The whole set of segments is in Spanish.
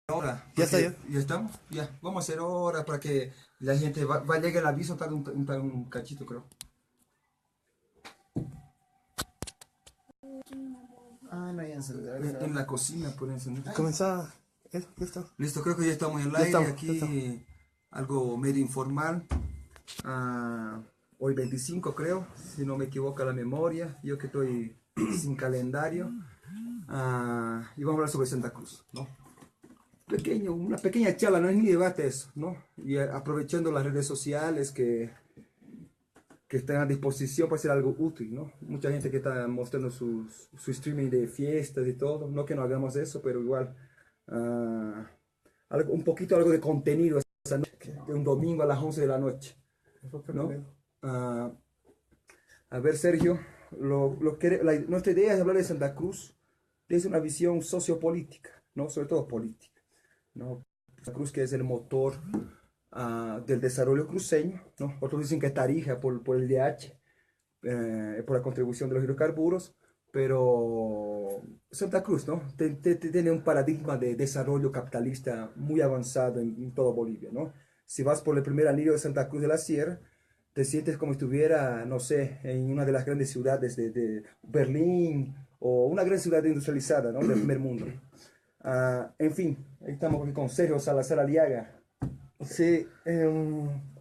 Ahora, Ya está, porque ya. ya estamos, ya, vamos a hacer hora para que la gente va a llegar el aviso, tarda un cachito, creo. Ah, no hay encendedor. En la cocina, por encender. Comenzaba. Eso, listo. Listo, creo que ya estamos en el Ya aire, estamos, ya estamos. aquí algo medio informal. Ah, hoy 25 creo, si no me equivoca la memoria, yo que estoy sin calendario. Y vamos a hablar sobre Santa Cruz, ¿no? Una pequeña charla, no es ni debate eso, ¿no? Y aprovechando las redes sociales que están a disposición para hacer algo útil, ¿no? Mucha gente que está mostrando su streaming de fiestas y todo, no que no hagamos eso, pero igual, ah, un poquito algo de contenido esa noche, de un domingo a las 11 de la noche, ¿no? Ah, a ver, Sergio, nuestra idea es hablar de Santa Cruz desde una visión sociopolítica, ¿no? Sobre todo política, ¿no? Santa Cruz que es el motor del desarrollo cruceño, ¿no? Otros dicen que es Tarija por el DH, por la contribución de los hidrocarburos, pero Santa Cruz, ¿no? Tiene un paradigma de desarrollo capitalista muy avanzado en toda Bolivia, ¿no? Si vas por el primer anillo de Santa Cruz de la Sierra, te sientes como si estuviera, no sé, en una de las grandes ciudades de Berlín o una gran ciudad industrializada, ¿no? Del primer mundo. En fin, ahí estamos aquí con Sergio Salazar Aliaga. Sí,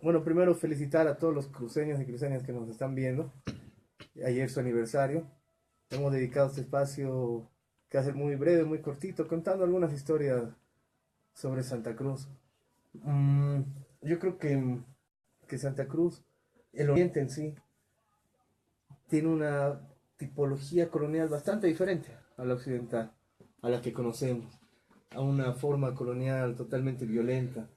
bueno, primero felicitar a todos los cruceños y cruceñas que nos están viendo. Ayer su aniversario. Hemos dedicado este espacio que va a ser muy breve, muy cortito, contando algunas historias sobre Santa Cruz. Mm, yo creo que Santa Cruz, el oriente en sí, tiene una tipología colonial bastante diferente a la occidental, a la que conocemos, a una forma colonial totalmente violenta,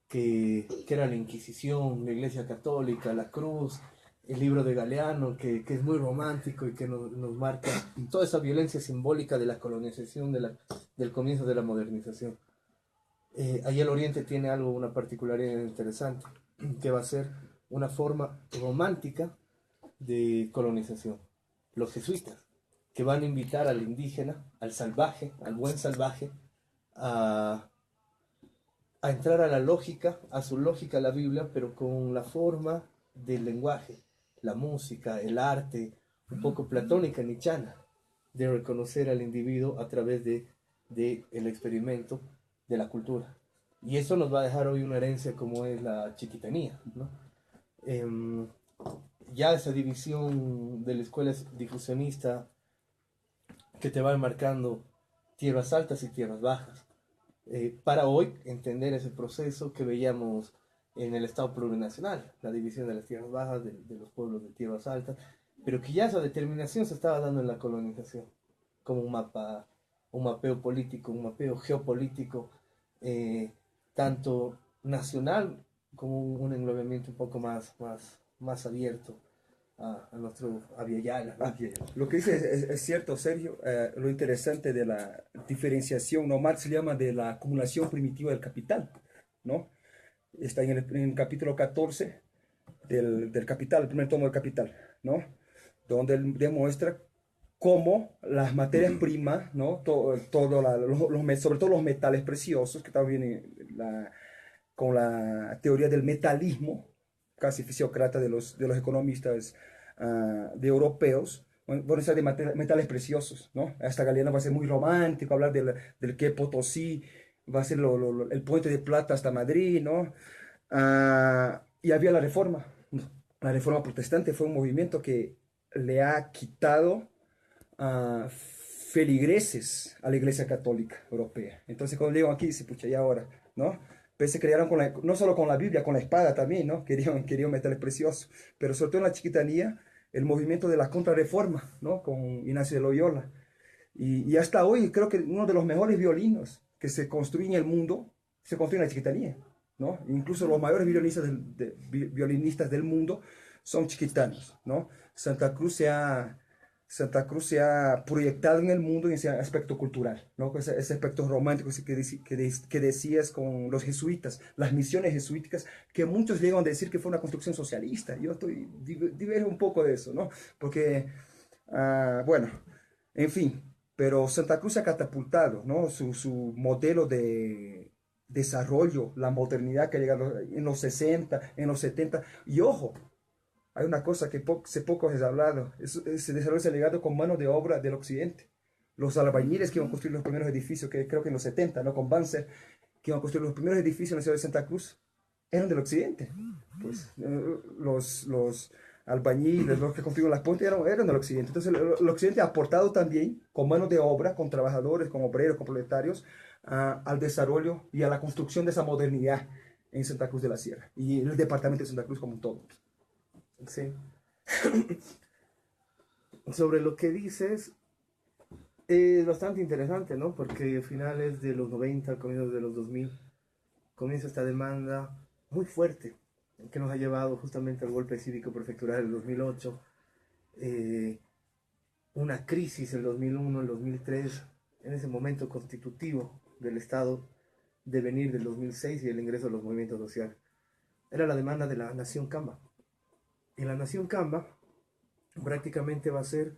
que era la Inquisición, la Iglesia Católica, la cruz, el libro de Galeano, que es muy romántico y que nos marca toda esa violencia simbólica de la colonización, del comienzo de la modernización. Ahí el Oriente tiene algo, una particularidad interesante, que va a ser una forma romántica de colonización. Los jesuitas, que van a invitar al indígena, al salvaje, al buen salvaje, a, a entrar a la lógica, a su lógica, la Biblia, pero con la forma del lenguaje, la música, el arte, un poco platónica, nichana, de reconocer al individuo a través de el experimento de la cultura. Y eso nos va a dejar hoy una herencia como es la chiquitanía, ¿no? Em, ya esa división de la escuela difusionista que te va marcando tierras altas y tierras bajas. Para hoy entender ese proceso que veíamos en el Estado plurinacional, la división de las tierras bajas, de los pueblos de tierras altas, pero que ya esa determinación se estaba dando en la colonización, como un mapa, un mapeo político, un mapeo geopolítico, eh, tanto nacional como un englobamiento un poco más abierto a nuestro Aviala, ¿no? Lo que dice es cierto, Sergio. Lo interesante de la diferenciación, ¿no? Marx le llama de la acumulación primitiva del capital, ¿no? Está en el capítulo 14 del Capital, el primer tomo del Capital, ¿no? Donde él demuestra cómo las materias primas, ¿no? Sobre todo los metales preciosos, que también con la teoría del metalismo, casi fisiócrata de los economistas de europeos, bueno, esa de metales preciosos, ¿no? Hasta Galeano va a ser muy romántico, hablar del que Potosí va a ser el puente de plata hasta Madrid, ¿no? Y había la reforma, ¿no? La reforma protestante fue un movimiento que le ha quitado feligreses a la Iglesia Católica Europea. Entonces, cuando llegan aquí, dice, pucha, ¿y ahora? ¿No? Pues se crearon no solo con la Biblia, con la espada también, ¿no? Querían metales preciosos, pero sobre todo en la chiquitanía, el movimiento de la contrarreforma, ¿no? Con Ignacio de Loyola. Y hasta hoy creo que uno de los mejores violinos que se construye en el mundo se construye en la chiquitanía, ¿no? Incluso los mayores violinistas del mundo son chiquitanos, ¿no? Santa Cruz se ha, Santa Cruz se ha proyectado en el mundo en ese aspecto cultural, ¿no? Ese aspecto romántico que decías con los jesuitas, las misiones jesuíticas, que muchos llegan a decir que fue una construcción socialista. Yo diverjo un poco de eso, ¿no? Porque, bueno, en fin. pero Santa Cruz ha catapultado, ¿no? Su modelo de desarrollo, la modernidad que ha llegado en los 60, en los 70. Y ojo, hay una cosa que hace poco has hablado, ese desarrollo se ha llegado con mano de obra del occidente. Los albañiles que iban a construir los primeros edificios, que creo que en los 70, ¿no? Con Banzer, que iban a construir los primeros edificios en la ciudad de Santa Cruz, eran del occidente. Pues los albañiles, los que construyeron las puentes, eran del occidente. Entonces el occidente ha aportado también con mano de obra, con trabajadores, con obreros, con proletarios, al desarrollo y a la construcción de esa modernidad en Santa Cruz de la Sierra y el departamento de Santa Cruz como un todo. Sí. Sobre lo que dices, es bastante interesante, ¿no? Porque a finales de los 90, comienzos de los 2000, comienza esta demanda muy fuerte que nos ha llevado justamente al golpe cívico prefectural del 2008, una crisis el 2001, el 2003, en ese momento constitutivo del Estado devenir del 2006 y el ingreso de los movimientos sociales. Era la demanda de la Nación Camba. Y la Nación Camba prácticamente va a ser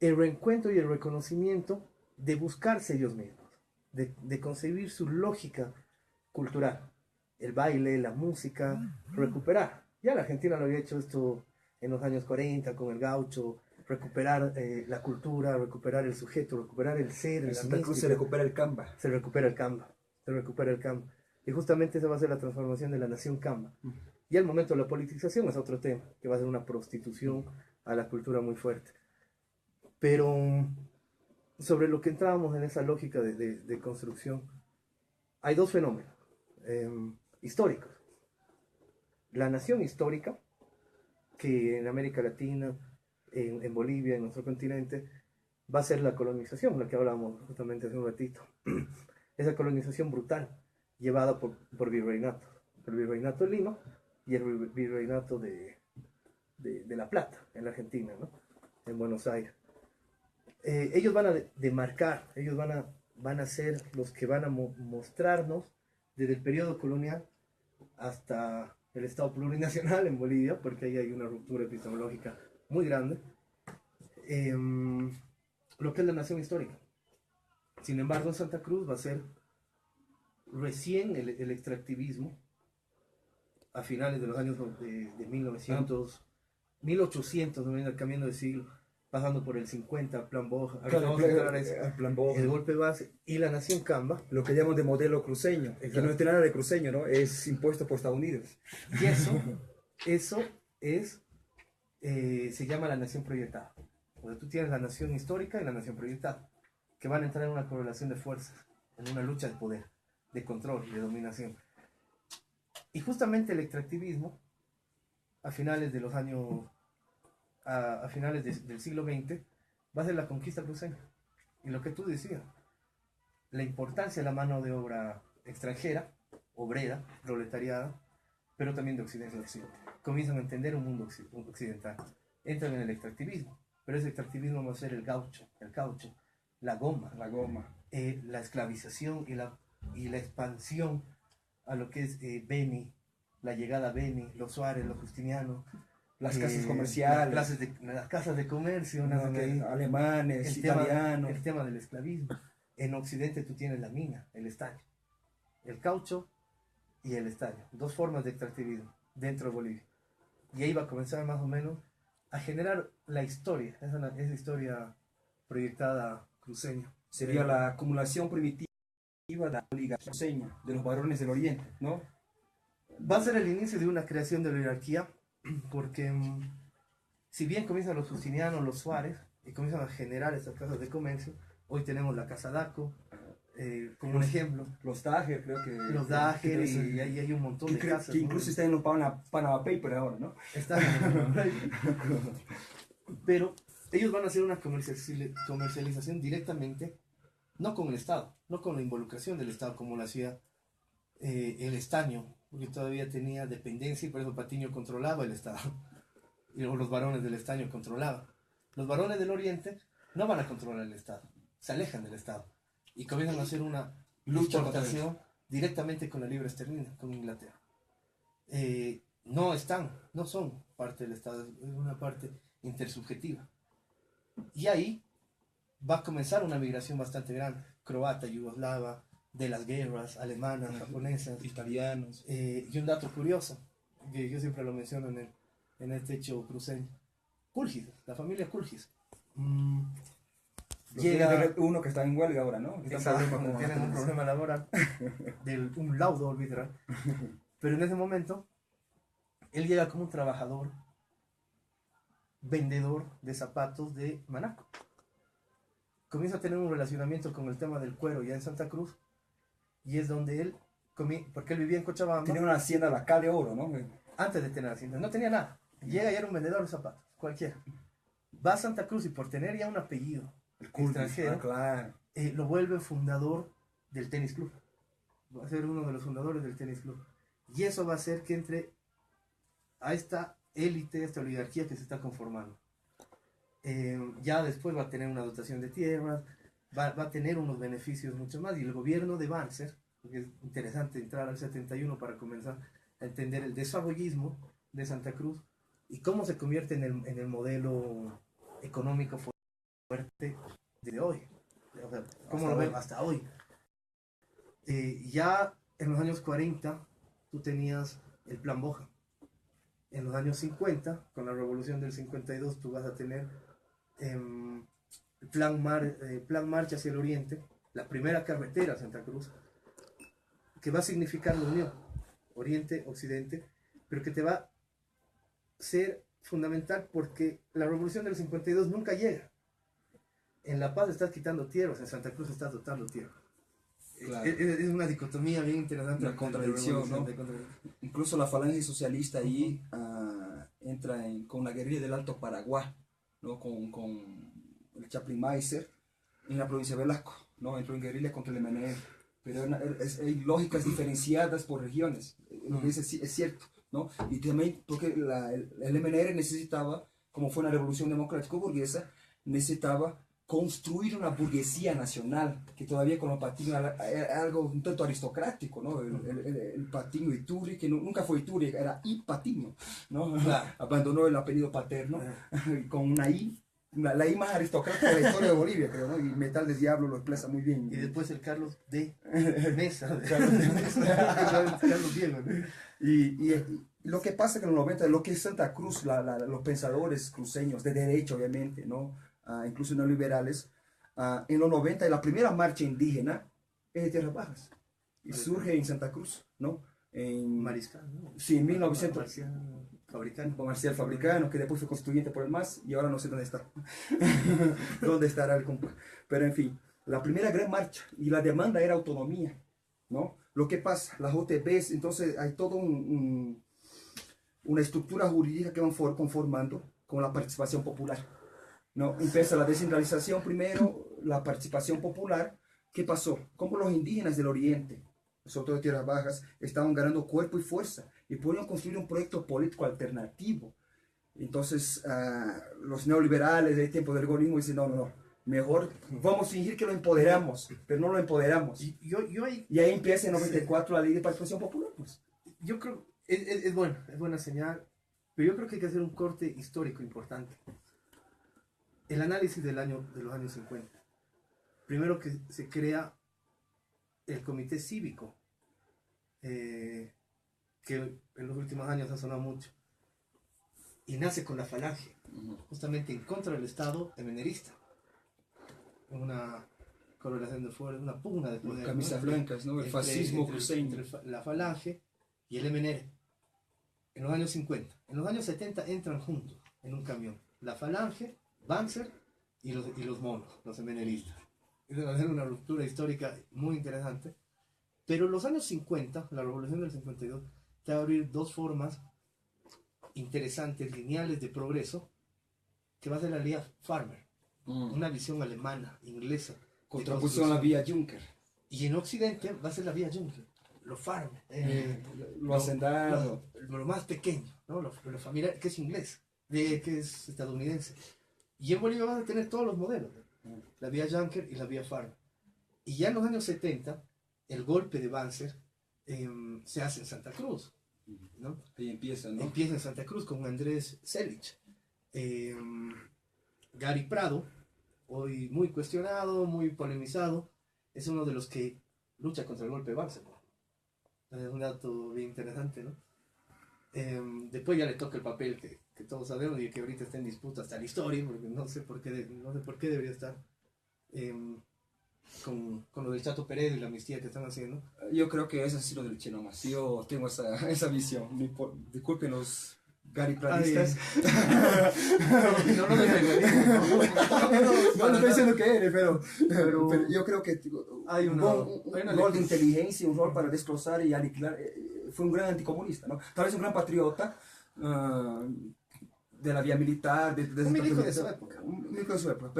el reencuentro y el reconocimiento de buscarse ellos mismos, de concebir su lógica cultural, el baile, la música, recuperar. Ya la Argentina lo había hecho esto en los años 40 con el gaucho, recuperar la cultura, recuperar el sujeto, recuperar el ser. En Santa Cruz se recupera el Camba. Se recupera el Camba, se recupera el Camba. Y justamente esa va a ser la transformación de la nación Camba. Y al momento de la politización es otro tema, que va a ser una prostitución a la cultura muy fuerte. Pero sobre lo que entrábamos en esa lógica de construcción, hay dos fenómenos históricos. La nación histórica, que en América Latina, en Bolivia, en nuestro continente, va a ser la colonización, la que hablábamos justamente hace un ratito. Esa colonización brutal, llevada por virreinatos. El virreinato de Lima y el virreinato de La Plata, en la Argentina, ¿no? En Buenos Aires. Ellos van a demarcar, ellos van a ser los que van a mostrarnos desde el periodo colonial hasta el Estado plurinacional en Bolivia, porque ahí hay una ruptura epistemológica muy grande, lo que es la nación histórica. Sin embargo, en Santa Cruz va a ser recién el extractivismo a finales de los años de 1900, 1800, cambiando de siglo, pasando por el 50, Plan Boja, Plan Boja, el golpe base y la nación Camba. Lo que llaman de modelo cruceño, Exacto. Que no es nada de cruceño, ¿no? Es impuesto por Estados Unidos. Y eso es, se llama la nación proyectada. O sea, tú tienes la nación histórica y la nación proyectada, que van a entrar en una correlación de fuerzas, en una lucha de poder, de control y de dominación. Y justamente el extractivismo, a finales de los años, a finales del siglo XX, va a ser la conquista cruceña. Y lo que tú decías, la importancia de la mano de obra extranjera, obrera, proletariada, pero también de Occidente. Comienzan a entender un mundo occidental. Entran en el extractivismo, pero ese extractivismo va a ser el caucho, la goma, la esclavización y la expansión a lo que es Beni, la llegada a Beni, los Suárez, los Justinianos, las casas comerciales, las casas de comercio, alemanes, italianos. El tema del esclavismo. En Occidente tú tienes la mina, el estaño, el caucho y el estaño, dos formas de extractivismo dentro de Bolivia. Y ahí va a comenzar más o menos a generar la historia, esa historia proyectada cruceña. Sería la acumulación primitiva de la oligarquía cruceña, de los varones del Oriente, ¿no? Va a ser el inicio de una creación de la jerarquía, porque si bien comienzan los Justinianos, los Suárez, y comienzan a generar estas casas de comercio, hoy tenemos la Casa Daco, como un ejemplo. Los Dager, creo que. Los Dager, y ahí hay un montón de casas. Que incluso están en los Panama Papers ahora, ¿no? Están en los Panama Papers. Pero ellos van a hacer una comercialización directamente, no con el Estado, no con la involucración del Estado, como lo hacía el estaño, porque todavía tenía dependencia y por eso Patiño controlaba el Estado. Y luego los varones del estaño controlaban. Los varones del Oriente no van a controlar el Estado, se alejan del Estado y comienzan a hacer una exportación directamente con la libra esterlina, con Inglaterra. No son parte del Estado, es una parte intersubjetiva. Y ahí va a comenzar una migración bastante grande, croata, yugoslava, de las guerras, alemanas, japonesas, Italianos. y un dato curioso, que yo siempre lo menciono en este hecho cruceño, Kulgis, la familia Kulgis. Llega Uno que está en huelga ahora, ¿no? tienen un problema laboral, un laudo arbitral, pero en ese momento él llega como un trabajador, vendedor de zapatos de Manaco. Comienza a tener un relacionamiento con el tema del cuero ya en Santa Cruz, y es donde él, porque él vivía en Cochabamba. Tenía una hacienda, la Cal de Oro, ¿no? Antes de tener hacienda, no tenía nada. Llega y era un vendedor de zapatos, cualquiera. Va a Santa Cruz y por tener ya un apellido extranjero, claro. Lo vuelve fundador del tenis club. Va a ser uno de los fundadores del tenis club. Y eso va a hacer que entre a esta élite, a esta oligarquía que se está conformando. Ya después va a tener una dotación de tierras, va a tener unos beneficios mucho más. Y el gobierno de Banzer, porque es interesante entrar al 71 para comenzar a entender el desarrollismo de Santa Cruz y cómo se convierte en el modelo económico fuerte de hoy. O sea, cómo lo ven hasta hoy. Ya en los años 40 tú tenías el Plan Boja. En los años 50, con la revolución del 52, tú vas a tener el Plan Marcha hacia el Oriente, la primera carretera a Santa Cruz, que va a significar la unión Oriente-Occidente, pero que te va a ser fundamental porque la revolución del 52 nunca llega. En La Paz estás quitando tierras, en Santa Cruz estás dotando tierras. Claro. Es una dicotomía bien interesante. Una contradicción, ¿no? Incluso la falange socialista ahí entra con la guerrilla del Alto Paraguay, ¿no? Con el Chaplin Meiser en la provincia de Velasco, ¿no? Entró en guerrilla contra el MNR. Pero hay lógicas diferenciadas por regiones. Lo que dice es cierto, ¿no? Y también porque el MNR necesitaba, como fue una revolución democrática burguesa, necesitaba construir una burguesía nacional, que todavía con los Patiño era algo un tanto aristocrático, ¿no? El Patiño Iturri, que nunca fue Iturri, era I Patiño, ¿no? Claro. Abandonó el apellido paterno, con una I, la I más aristocrática de la historia de Bolivia, creo, ¿no? Y Metal de Diablo lo expresa muy bien. Y después el Carlos de Mesa. Carlos Diego, ¿no? Y lo que pasa que en los 90, lo que es Santa Cruz, los pensadores cruceños, de derecha obviamente, ¿no? Incluso neoliberales, en los 90 la primera marcha indígena es de Tierras Bajas y surge en Santa Cruz, ¿no? En Mariscal, ¿no? Sí, en 1900. Marcial Fabricano, que después fue constituyente por el MAS y ahora no sé dónde está. ¿Dónde estará el compa? Pero en fin, la primera gran marcha y la demanda era autonomía, ¿no? Lo que pasa, las OTBs, entonces hay toda una estructura jurídica que van conformando con la participación popular. No, empieza la descentralización primero, la participación popular. ¿Qué pasó? Como los indígenas del oriente, sobre todo de Tierras Bajas, estaban ganando cuerpo y fuerza y podían construir un proyecto político alternativo. Entonces, los neoliberales del tiempo del algoritmo dicen, no, mejor vamos a fingir que lo empoderamos, pero no lo empoderamos. Y ahí empieza en 94 la ley de participación popular. Pues. Yo creo, es buena señal, pero yo creo que hay que hacer un corte histórico importante. El análisis de los años 50. Primero que se crea el comité cívico, que en los últimos años ha sonado mucho, y nace con la falange, justamente en contra del Estado emenerista. Una correlación de fuerza, una pugna de poder. Camisas blancas, ¿no? El fascismo cruceño. Entre la falange y el MNR. En los años 50. En los años 70 entran juntos en un camión. La falange, Banzer y los monos, los MNRistas. Eso va a ser una ruptura histórica muy interesante. Pero en los años 50, la revolución del 52, te va a abrir dos formas interesantes, lineales de progreso, que va a ser la vía Farmer. Una visión alemana, inglesa. Contraposición a la vía Juncker. Y en Occidente va a ser la vía Juncker. Lo Farmer. Lo hacendado. Lo más pequeño, ¿no? Lo familiar, que es inglés, que es estadounidense. Y en Bolivia van a tener todos los modelos. La vía Juncker y la vía Farmer. Y ya en los años 70, el golpe de Banzer se hace en Santa Cruz, ¿no? Ahí empieza, ¿no? Empieza en Santa Cruz con Andrés Selig. Gary Prado hoy muy cuestionado, muy polemizado, es uno de los que lucha contra el golpe de Barcelona. Es un dato bien interesante, ¿no? Después ya le toca el papel que todos sabemos y que ahorita está en disputa hasta la historia, porque no sé por qué, no sé por qué debería estar con lo del Chato Pérez y la amnistía que están haciendo. Yo creo que eso ha sido del Chino más. Yo tengo esa visión. Disculpen los gariplanistas. No lo no estoy diciendo que eres, pero yo creo que hay un rol de inteligencia, un rol para desglosar y aniquilar. Fue un gran anticomunista, ¿no? Tal vez un gran patriota de la vía militar. Un milico de su época. Un milico de su época,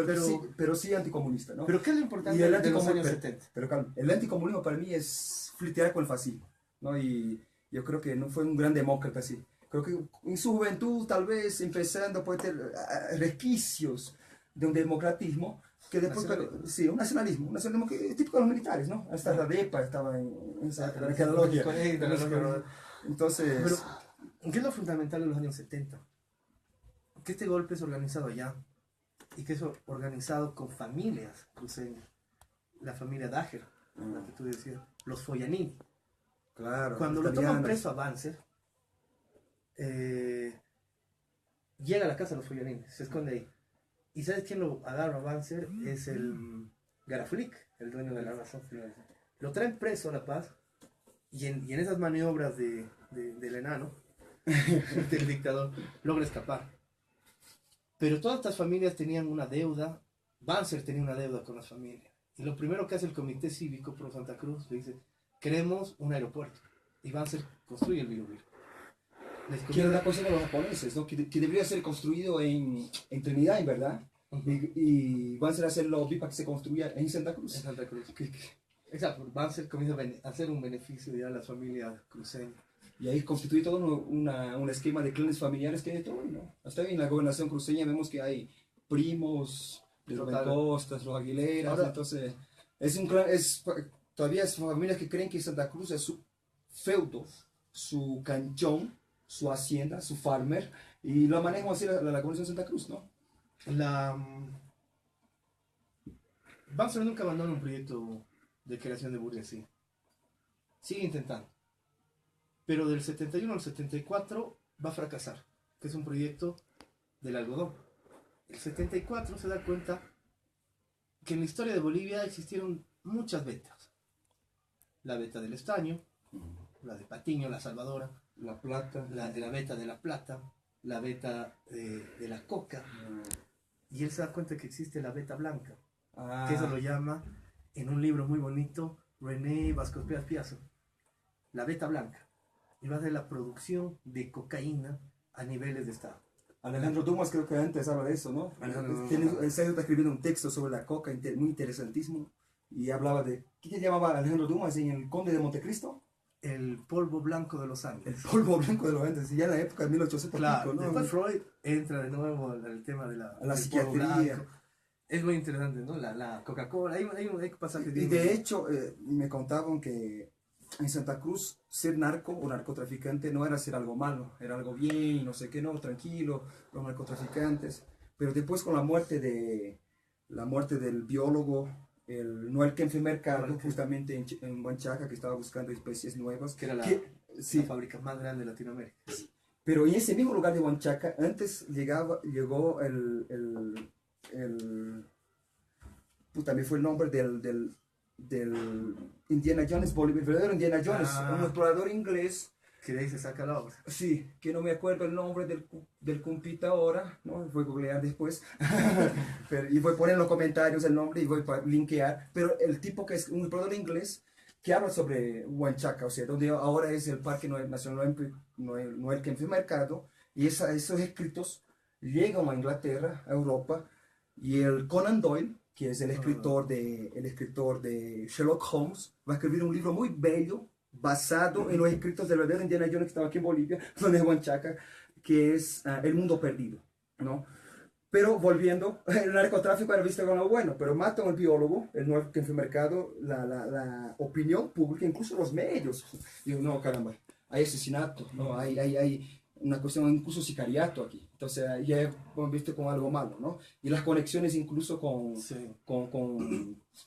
pero sí anticomunista, ¿no? Pero ¿qué es lo importante de los años 70? Pero calma, el anticomunismo para mí es flirtear con el fascismo, ¿no? Y yo creo que no fue un gran demócrata así. Creo que en su juventud, tal vez empezando, puede tener resquicios de un democratismo que después, sí, un nacionalismo que es típico de los militares, ¿no? Hasta la DEPA estaba en esa logia. Entonces, pero, ¿qué es lo fundamental de los años 70? Que este golpe es organizado allá y que es organizado con familias cruceñas. La familia Dager, la que tú decías, los Foyanini. Claro, cuando lo toman preso a Banzer, llega a la casa de los Foyanini, se esconde ahí. ¿Y sabes quién lo agarra a Banzer? Es el Garaflick, el dueño de la razón. Lo traen preso a La Paz y en esas maniobras del enano, del dictador, logra escapar. Pero todas estas familias tenían una deuda. Banzer tenía una deuda con las familias. Y lo primero que hace el Comité Cívico Pro Santa Cruz, le dice, queremos un aeropuerto. Y Banzer construye el Viru Viru. Que era una cosa de los japoneses, ¿no? Que debería ser construido en Trinidad, en verdad. Y Banzer hacer el lobby para que se construya en Santa Cruz. En Santa Cruz. Exacto. Banzer comienza a hacer un beneficio ya a las familias cruceñas. Y ahí constituye todo un esquema de clanes familiares que hay de todo, ¿no? Hasta en la gobernación cruceña vemos que hay primos de los Costas, los Aguileras. Ahora, entonces todavía es familias que creen que Santa Cruz es su feudo, su canchón, su hacienda, su farmer, y lo manejan así la gobernación de Santa Cruz, ¿no? Banzer nunca abandona un proyecto de creación de burguesía. Sigue intentando. Pero del 71 al 74 va a fracasar, que es un proyecto del algodón. El 74 se da cuenta que en la historia de Bolivia existieron muchas vetas. La veta del Estaño, la de Patiño, la Salvadora, La Plata, la veta de La Plata, la veta de la Coca. Y él se da cuenta que existe la veta blanca, que eso lo llama en un libro muy bonito René Vasco Piazza, la veta blanca. Y va a ser la producción de cocaína a niveles de Estado. Alejandro Dumas creo que antes habla de eso, ¿no? Está escribiendo un texto sobre la coca muy interesantísimo y hablaba de, ¿qué se llamaba Alejandro Dumas en El Conde de Montecristo? El polvo blanco de los Andes. El polvo blanco de los Andes, y ya en la época de 1800. Claro, ¿no? Después Freud entra de nuevo al tema de la psiquiatría. Es muy interesante, ¿no? La Coca-Cola, hay pasajes. Y de hecho, me contaban que en Santa Cruz ser narco o narcotraficante no era hacer algo malo, era algo bien, no sé qué, no, tranquilo, los narcotraficantes. Pero después con la muerte del biólogo, el Noel Kenfe Mercado, justamente en Huanchaca, que estaba buscando especies nuevas. Que era la fábrica más grande de Latinoamérica. Pero en ese mismo lugar de Huanchaca, antes llegó también fue el nombre del Indiana Jones, el verdadero Indiana Jones, un explorador inglés. Que de ahí se saca la obra. Sí, que no me acuerdo el nombre del compita ahora, ¿no? Voy a googlear después. Y voy a poner en los comentarios el nombre y voy a linkear. Pero el tipo que es un explorador inglés que habla sobre Huanchaca, o sea, donde ahora es el Parque Nacional Noel Kenfe Mercado, y esos escritos llegan a Inglaterra, a Europa, y el Conan Doyle, que es el escritor de Sherlock Holmes, va a escribir un libro muy bello, basado en los escritos del verdadero Indiana Jones que estaba aquí en Bolivia, donde es Huanchaca, que es El Mundo Perdido, ¿no? Pero volviendo, el narcotráfico era visto como bueno, pero matan al biólogo, el nuevo que fue mercado, la opinión pública, incluso los medios. Digo, no, caramba, hay asesinato, ¿no? Hay una cuestión, incluso sicariato aquí. Entonces ya hemos visto como algo malo, ¿no? Y las conexiones incluso Sí.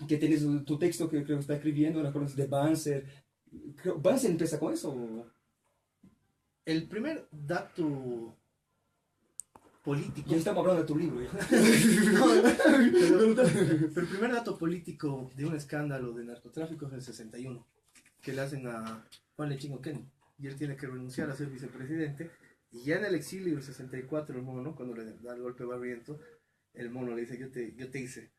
que tienes tu texto que creo que está escribiendo, las conexiones de Banzer. ¿Banzer empieza con eso? El primer dato político. Ya estamos hablando de tu libro. Pero el primer dato político de un escándalo de narcotráfico es el 61, que le hacen a Juan Lechín Oquendo, y él tiene que renunciar a ser vicepresidente, y ya en el exilio del 64 el mono, cuando le da el golpe a Barrientos, el mono le dice, yo te hice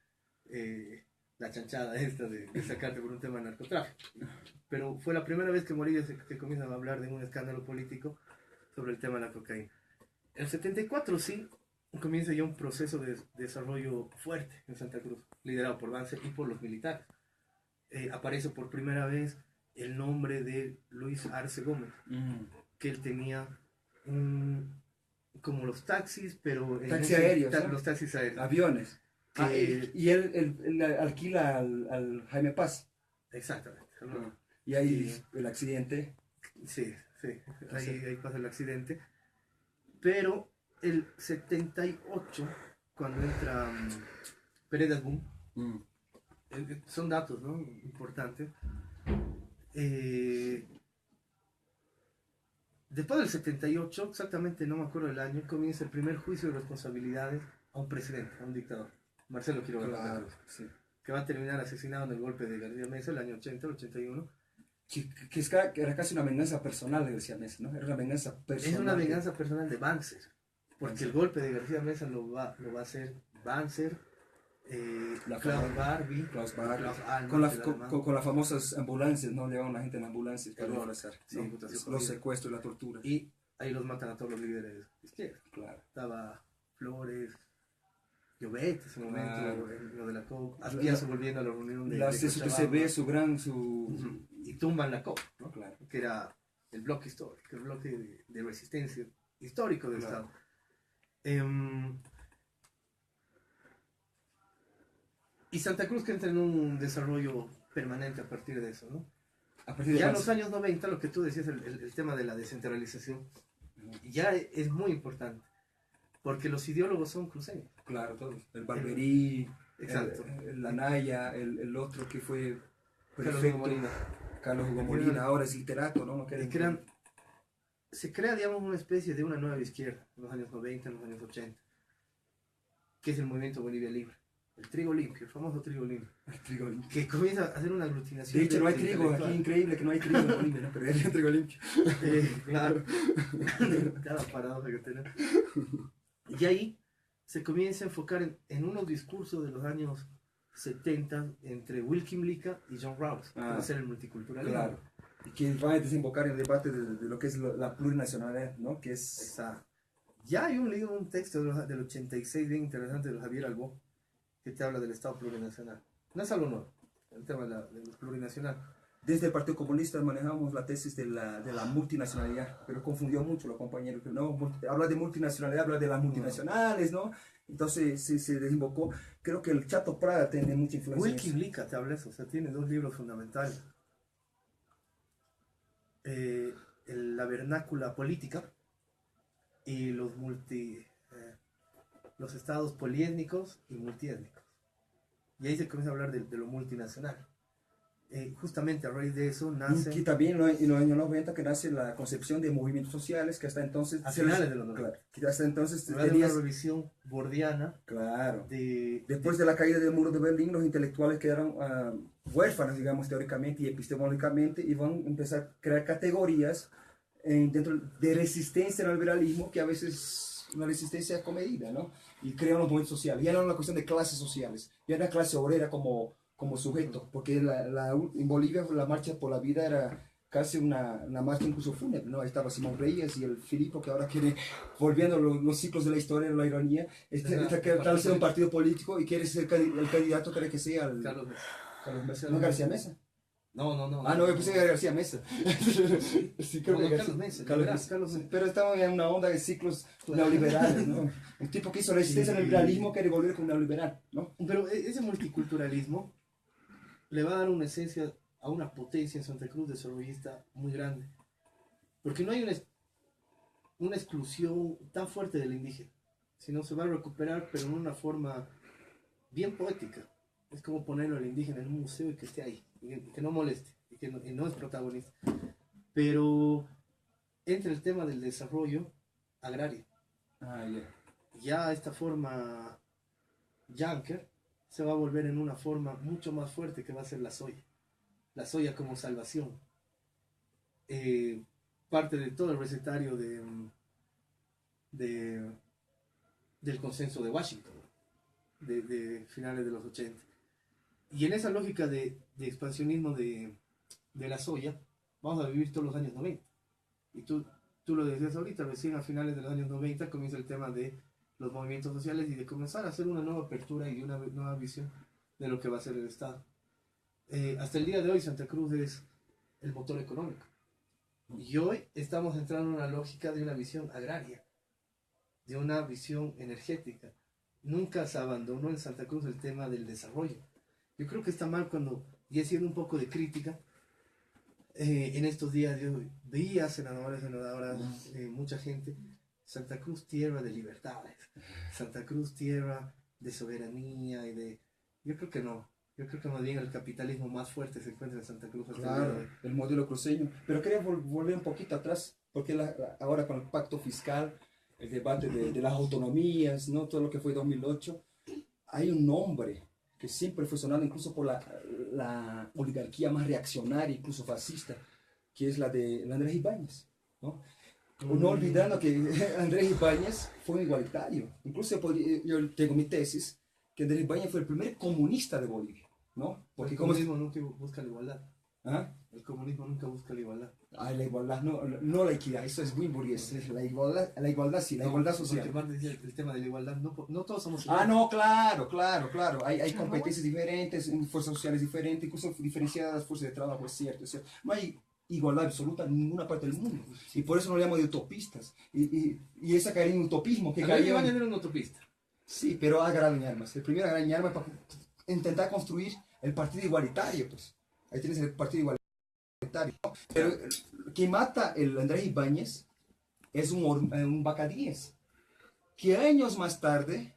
la chanchada esta de sacarte por un tema de narcotráfico. Pero fue la primera vez que Morillo se comienza a hablar de un escándalo político sobre el tema de la cocaína. El 74 sí comienza ya un proceso de desarrollo fuerte en Santa Cruz, liderado por Banzer y por los militares. Aparece por primera vez el nombre de Luis Arce Gómez, que él tenía como los taxis, pero Taxi aéreos, ¿no? los taxis aéreos. Aviones. Que- Y él alquila al Jaime Paz. Exactamente. Y ahí el accidente. Sí, ahí pasa el accidente. Pero el 78, cuando entra Pérez Boom, son datos, ¿no? Importantes. Después del 78, exactamente no me acuerdo del año, comienza el primer juicio de responsabilidades a un presidente, a un dictador, Marcelo Quiroga, Claro, sí. que va a terminar asesinado en el golpe de García Meza el año 80, el 81. Que era casi una venganza personal de García Meza, ¿no? Era una venganza personal. Es una venganza personal de Banzer, porque el golpe de García Meza lo va a hacer Banzer, Klaus Barbie, Klaus Barbie. Klaus Allman, Con las famosas ambulancias, ¿no? Llevaban a la gente en ambulancias para Claro. abrazar, Sí, ¿no? imputación Los política. secuestros y la tortura. Y ahí los matan a todos los líderes de izquierda. Claro. Estaba Flores, Llobet en ese momento, Claro. en lo de la COP, Aspiazo volviendo a la reunión de La CSPCB, Cochabamba. su... Y tumban la COP, ¿no? Claro. Que era el bloque histórico, el bloque de resistencia histórico del Claro. Estado. Y Santa Cruz que entra en un desarrollo permanente a partir de eso, ¿no? A partir de Ya en Banzer. los años 90, lo que tú decías, el tema de la descentralización, ya es muy importante, porque los ideólogos son cruceños. Claro, todos. El Barberí, Exacto. el Anaya, el otro que fue Carlos perfecto, Hugo Molina. Carlos Hugo Molina, ahora es literato, ¿no? Se crea, digamos, una especie de una nueva izquierda en los años 90, en los años 80, que es el movimiento Bolivia Libre. El trigo limpio, el famoso trigo limpio, que comienza a hacer una aglutinación. De hecho, no hay de trigo, aquí intelectuales. increíble que no hay trigo en Bolivia, ¿no? Pero hay trigo limpio. Claro, cada paradoja que tenemos. Y ahí se comienza a enfocar en unos discursos de los años 70 entre Wilkin Lica y John Rawls, que va a ser el multiculturalismo. Claro. Y que va a desembocar en el debate de lo que es la plurinacionalidad, ¿no? Que es... Exacto. Ya hay un texto del 86 bien interesante de Javier Albó, que te habla del Estado plurinacional. No es algo nuevo, el tema del plurinacional. Desde el Partido Comunista manejamos la tesis de la multinacionalidad, pero confundió mucho los compañeros. No, habla de multinacionalidad, habla de las multinacionales, ¿no? Entonces se desembocó. Creo que el Chato Prada tiene mucha influencia. Wilkin Lica te habla eso, o sea, tiene dos libros fundamentales. La vernácula política y los estados poliétnicos y multiétnicos. Y ahí se comienza a hablar de lo multinacional. Justamente a raíz de eso nace... Y también en los años 90 que nace la concepción de movimientos sociales, que hasta entonces... A finales de los 90. Claro, que hasta entonces Una revisión bordiana. Claro. Después de de la caída del muro de Berlín, los intelectuales quedaron huérfanos, digamos, teóricamente y epistemológicamente, y van a empezar a crear categorías dentro de resistencia al liberalismo, que a veces una resistencia comedida, ¿no? Y crean los movimientos sociales. Ya no era una cuestión de clases sociales, ya era clase obrera como sujeto, porque en Bolivia la marcha por la vida era casi una marcha incluso fúnebre, ¿no? Ahí estaba Simón Reyes y el Filipo, que ahora quiere, volviendo a los ciclos de la historia, la ironía, tal ser un partido político y quiere ser el candidato, quiere que sea el Carlos Mesa. ¿No García Mesa? No. No, yo pensé que era García Mesa. Sí, creo que Carlos Mesa. Carlos Mesa. Pero estamos en una onda de ciclos neoliberales, ¿no? Un tipo que hizo resistencia al liberalismo quiere volver con un neoliberal, ¿no? Pero ese multiculturalismo le va a dar una esencia a una potencia en Santa Cruz desarrollista muy grande. Porque no hay una exclusión tan fuerte del indígena, sino se va a recuperar, pero en una forma bien poética. Es como ponerlo al indígena en un museo y que esté ahí, y que no moleste, y no es protagonista. Pero entra el tema del desarrollo agrario. Ah, ya. Ya esta forma Yanker se va a volver en una forma mucho más fuerte que va a ser la soya como salvación. Eh, Parte de todo el recetario de, del consenso de Washington, de finales de los 80. Y en esa lógica de expansionismo de la soya, vamos a vivir todos los años 90. Y tú lo decías ahorita, recién a finales de los años 90 comienza el tema de los movimientos sociales y de comenzar a hacer una nueva apertura y una nueva visión de lo que va a ser el Estado. Hasta el día de hoy Santa Cruz es el motor económico. Y hoy estamos entrando en una lógica de una visión agraria, de una visión energética. Nunca se abandonó en Santa Cruz el tema del desarrollo. Yo creo que está mal cuando, y haciendo un poco de crítica, en estos días yo veía senadores, senadoras, mucha gente, Santa Cruz tierra de libertades, Santa Cruz tierra de soberanía y de... Yo creo que no. Yo creo que más bien el capitalismo más fuerte se encuentra en Santa Cruz. Claro, el modelo cruceño. Pero quería volver un poquito atrás, porque ahora con el pacto fiscal, el debate de las autonomías, ¿no? Todo lo que fue 2008, hay un nombre que siempre fue sonado incluso por la oligarquía más reaccionaria, incluso fascista, que es la de Andrés Ibáñez, ¿no? No olvidando que Andrés Ibáñez fue un igualitario. Incluso yo tengo mi tesis, que Andrés Ibáñez fue el primer comunista de Bolivia, ¿no? Porque el comunismo nunca busca la igualdad. ¿Ah? El comunismo nunca busca la igualdad. Ah, la igualdad, no la equidad, eso es muy burgués. La igualdad sí, la igualdad social. Porque Marx decía el tema de la igualdad, no todos somos iguales. Ah, no, claro. Hay competencias diferentes, fuerzas sociales diferentes, incluso diferenciadas fuerzas de trabajo, es cierto. No hay igualdad absoluta en ninguna parte del mundo. Y por eso nos llamamos de utopistas. Y esa caer en utopismo que cayó. Ibáñez era un utopista. Sí, pero agarrado en armas. El primero agarrado en armas para intentar construir el partido igualitario, pues. Ahí tienes el partido igualitario. Pero quien mata el Andrés Ibáñez es un Bacadíes, que años más tarde,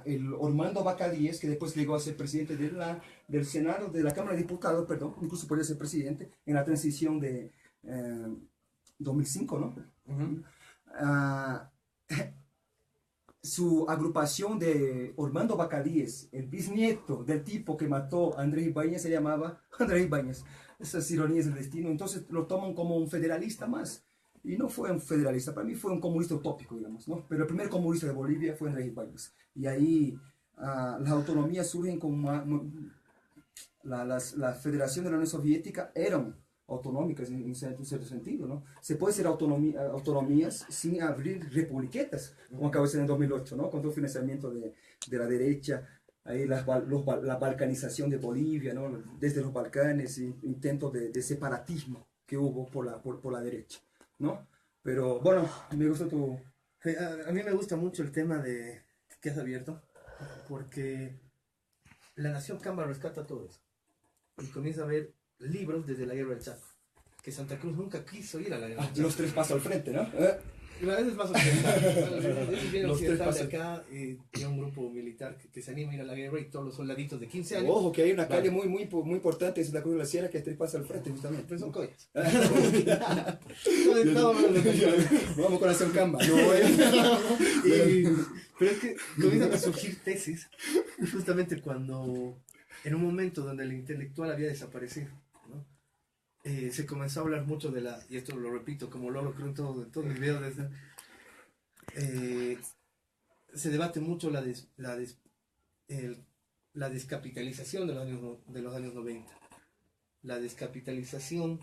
el Ormando Bacadíes, que después llegó a ser presidente del Senado, de la Cámara de Diputados, perdón, incluso podría ser presidente, en la transición de 2005, ¿no? Su agrupación de Ormando Bacadíes, el bisnieto del tipo que mató a Andrés Ibáñez, se llamaba Andrés Ibáñez. Esas ironías del destino. Entonces lo toman como un federalista más. Y no fue un federalista, para mí fue un comunista utópico, digamos, ¿no? Pero el primer comunista de Bolivia fue Andrés Ibáñez. Y ahí las autonomías surgen como... la Federación de la Unión Soviética eran autonómicas en cierto sentido, ¿no? Se puede ser autonomías sin abrir republiquetas, como acabó de ser en 2008, ¿no? Con todo el financiamiento de la derecha, ahí la balcanización de Bolivia, ¿no? Desde los Balcanes, intentos de separatismo que hubo por la derecha, ¿no? Pero bueno, me gusta tu... A mí me gusta mucho el tema de que has abierto, porque la Nación Camba rescata todo eso. Y comienza a ver libros desde la guerra del Chaco, que Santa Cruz nunca quiso ir a la guerra del Chaco. Los tres pasos al frente, ¿no? A veces más occidental. Es bien occidental de acá, tiene un grupo militar que se anima a ir a la guerra y todos los soldaditos de 15 años. Ojo, que hay una calle muy importante, es la Cruz de la Sierra, que es tres pasos al frente, justamente. Pero son collas. Vamos con Nación Camba. Pero es que comienzan a surgir tesis, justamente cuando, en un momento donde el intelectual había desaparecido, ¿no? Se comenzó a hablar mucho de y esto lo repito, como lo creo en todos mis videos, se debate mucho la descapitalización de los años 90, la descapitalización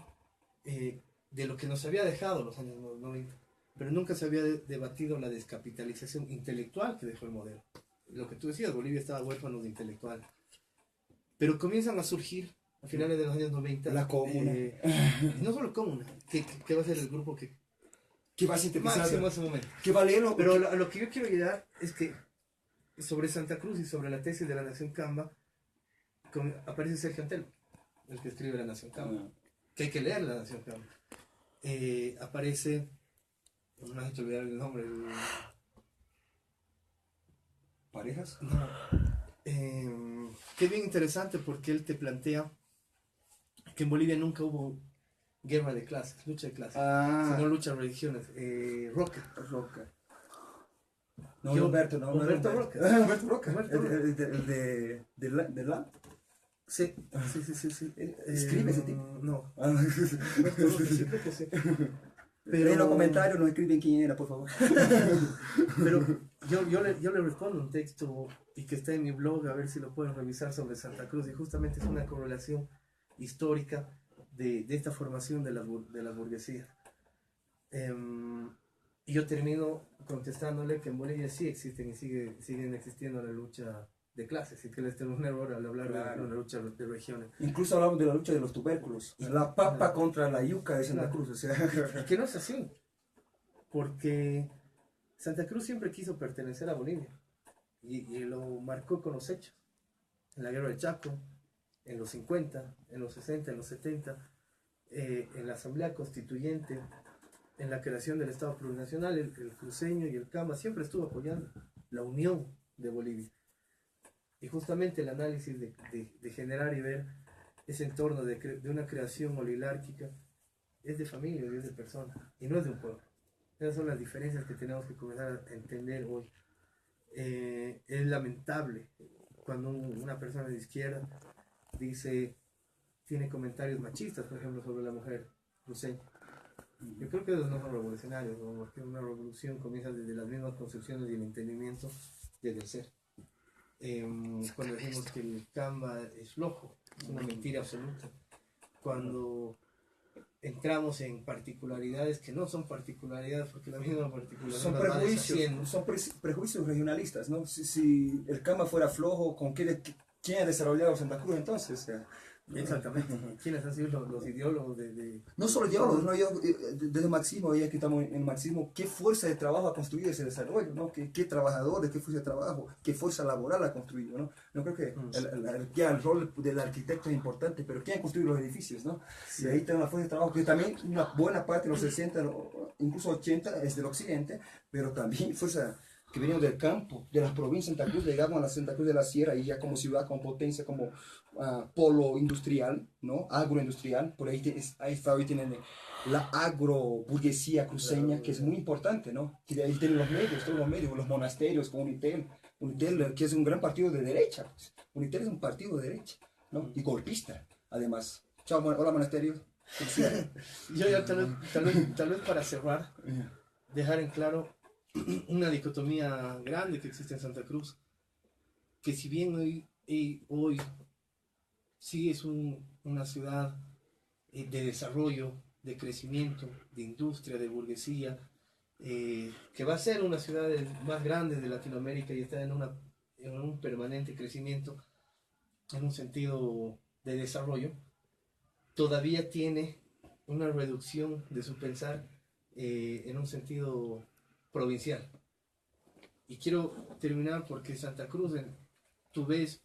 de lo que nos había dejado los años 90, pero nunca se había debatido la descapitalización intelectual que dejó el modelo. Lo que tú decías, Bolivia estaba huérfano de intelectual, pero comienzan a surgir a finales de los años 90. La comuna. No solo comuna, que va a ser el grupo que va a sintetizar. Máximo ese momento. Que va a leerlo. Pero a lo que yo quiero llegar es que sobre Santa Cruz y sobre la tesis de la Nación Camba aparece Sergio Antelmo, el que escribe la Nación Camba. Que hay que leer la Nación Camba. Aparece No me has hecho olvidar el nombre. ¿Parejas? No. Que es bien interesante porque él te plantea que en Bolivia nunca hubo guerra de clases, lucha de clases, sino lucha de religiones. Roca. Roca. No, Humberto Roca. Roca. Humberto Roca. Humberto Roca. De la. Sí. ¿Escribe ese tipo? No. Humberto Roca, sí, creo que sí. Pero en los comentarios nos escriben quién era, por favor. Pero yo le respondo un texto y que está en mi blog, a ver si lo pueden revisar, sobre Santa Cruz, y justamente es una correlación histórica de esta formación de las burguesías. Y yo termino contestándole que en Bolivia sí existen y siguen existiendo la lucha de clases, y que les tengo un error al hablar de una lucha de regiones. Incluso hablamos de la lucha de los tubérculos, la papa contra la yuca de Santa Cruz. O sea. Y que no es así, porque Santa Cruz siempre quiso pertenecer a Bolivia y lo marcó con los hechos. En la guerra del Chaco, en los 50, en los 60, en los 70, en la Asamblea Constituyente, en la creación del Estado Plurinacional, el cruceño y el Cama siempre estuvo apoyando la unión de Bolivia. Y justamente el análisis de generar y ver ese entorno de una creación oligárquica es de familia y es de personas, y no es de un pueblo. Esas son las diferencias que tenemos que comenzar a entender hoy. Es lamentable cuando una persona de izquierda tiene comentarios machistas, por ejemplo, sobre la mujer cruceña. Yo creo que esos no son revolucionarios, ¿no? Porque una revolución comienza desde las mismas concepciones y el entendimiento desde el ser. Cuando decimos que el Canva es flojo, es una mentira absoluta. Cuando entramos en particularidades que no son particularidades, porque la misma particularidad Son prejuicios regionalistas, ¿no? Si el Cama fuera flojo, ¿quién ha desarrollado Santa Cruz entonces? O sea, exactamente. ¿Quiénes han sido los ideólogos no solo ideólogos, ¿no? Desde el marxismo, ya que estamos en el marxismo, ¿qué fuerza de trabajo ha construido ese desarrollo? ¿No? ¿Qué trabajadores, qué fuerza de trabajo, qué fuerza laboral ha construido? ¿No? No creo que el rol del arquitecto es importante, pero ¿quién ha construido los edificios? ¿No? Sí. Y ahí está la fuerza de trabajo, que también una buena parte de los 60, incluso 80 es del occidente, pero también fuerza que venían del campo, de las provincias de Santa Cruz, llegamos a la Santa Cruz de la Sierra y ya como ciudad, como potencia, como polo industrial, ¿no? Agroindustrial. Por ahí, hoy tienen la agroburguesía cruceña, que es muy importante, ¿no? Que de ahí tienen los medios, todos los medios, los monasterios, como Unitel, que es un gran partido de derecha. Pues. Unitel es un partido de derecha, ¿no? Y golpista, además. Chao, hola monasterios. Yo ya tal vez para cerrar, dejar en claro una dicotomía grande que existe en Santa Cruz, que si bien hoy sí es una ciudad de desarrollo, de crecimiento, de industria, de burguesía, que va a ser una ciudad más grande de Latinoamérica y está en un permanente crecimiento, en un sentido de desarrollo, todavía tiene una reducción de su pensar en un sentido provincial. Y quiero terminar porque Santa Cruz, tú ves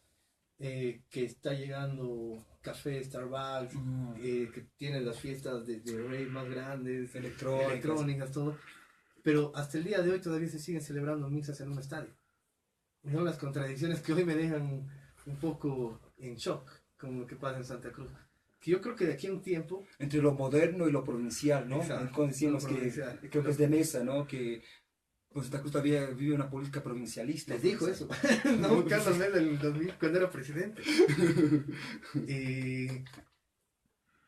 que está llegando café Starbucks, que tiene las fiestas de rave más grandes, electrónicas, todo, pero hasta el día de hoy todavía se siguen celebrando misas en un estadio. No, las contradicciones que hoy me dejan un poco en shock con lo que pasa en Santa Cruz. Que yo creo que de aquí a un tiempo... Entre lo moderno y lo provincial, ¿no? Cuando decíamos que creo que es de Mesa, ¿no? Que pues Santa Cruz todavía vive una política provincialista. Les dijo eso. No, Carlos Mel en el 2000, cuando era presidente.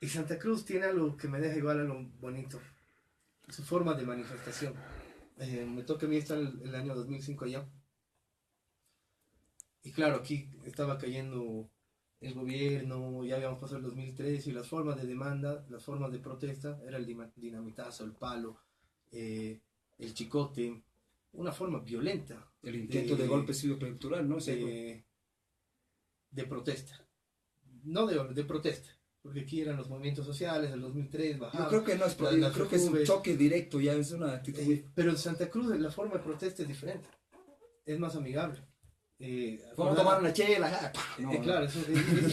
Y Santa Cruz tiene algo que me deja igual a lo bonito. Su forma de manifestación. Me toca a mí estar el año 2005 allá. Y claro, aquí estaba cayendo el gobierno, ya habíamos pasado el 2003 y las formas de demanda, las formas de protesta, era el dinamitazo, el palo, el chicote, una forma violenta. El intento de golpe cívico electoral, ¿no? De protesta. No de protesta, porque aquí eran los movimientos sociales, el 2003 bajaba. Yo creo que no es protesta, creo que es un choque directo, ya es una actitud. Pero en Santa Cruz la forma de protesta es diferente, es más amigable. Vamos a tomar una chela. Claro, es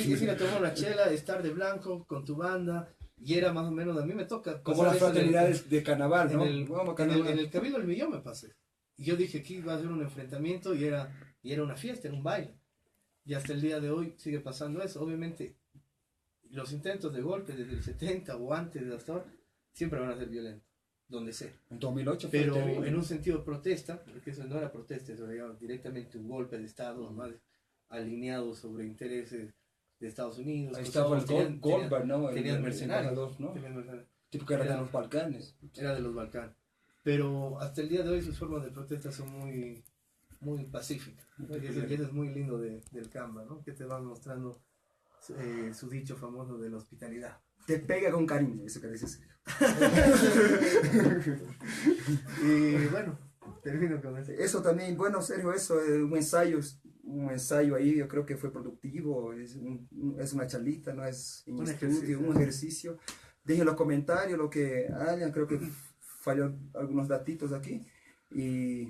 ir a tomar una chela, estar de blanco con tu banda, Y era más o menos, a mí me toca. Como pasar las eso en el- fraternidades de carnaval, ¿no? en Vamos a el, carnaval. en el Cabildo del Millón me pasé. Y yo dije que iba a haber un enfrentamiento y era una fiesta, era un baile. Y hasta el día de hoy sigue pasando eso. Obviamente, los intentos de golpe desde el 70 o antes de hasta ahora siempre van a ser violentos, donde sea. En 2008 fue Pero terrible. en un sentido de protesta, porque eso no era protesta, eso era directamente un golpe de Estado, más alineado sobre intereses de Estados Unidos. Ahí estaba el tenían- Goldberg, ¿no? tenían El mercenarios, embajador, ¿no? tenían mercenarios. Tipo que era de Era- los Balcanes. Era de los Balcanes. Pero hasta el día de hoy sus formas de protesta son muy, muy pacíficas. Y eso es muy lindo del Canva, ¿no? Que te van mostrando su dicho famoso de la hospitalidad. Te pega con cariño, eso que dices. Y bueno, termino con eso. Eso también, bueno, Sergio, eso es un ensayo ahí, yo creo que fue productivo, es una charlita, no es un estudio, un ejercicio. Dejen en los comentarios lo que hayan, creo que falló algunos datitos aquí. Y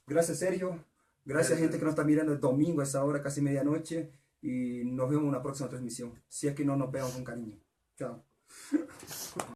gracias, Sergio, gracias gente que nos está mirando el domingo a esa hora, casi medianoche, y nos vemos en una próxima transmisión, si es que no nos pegamos con cariño. Chao.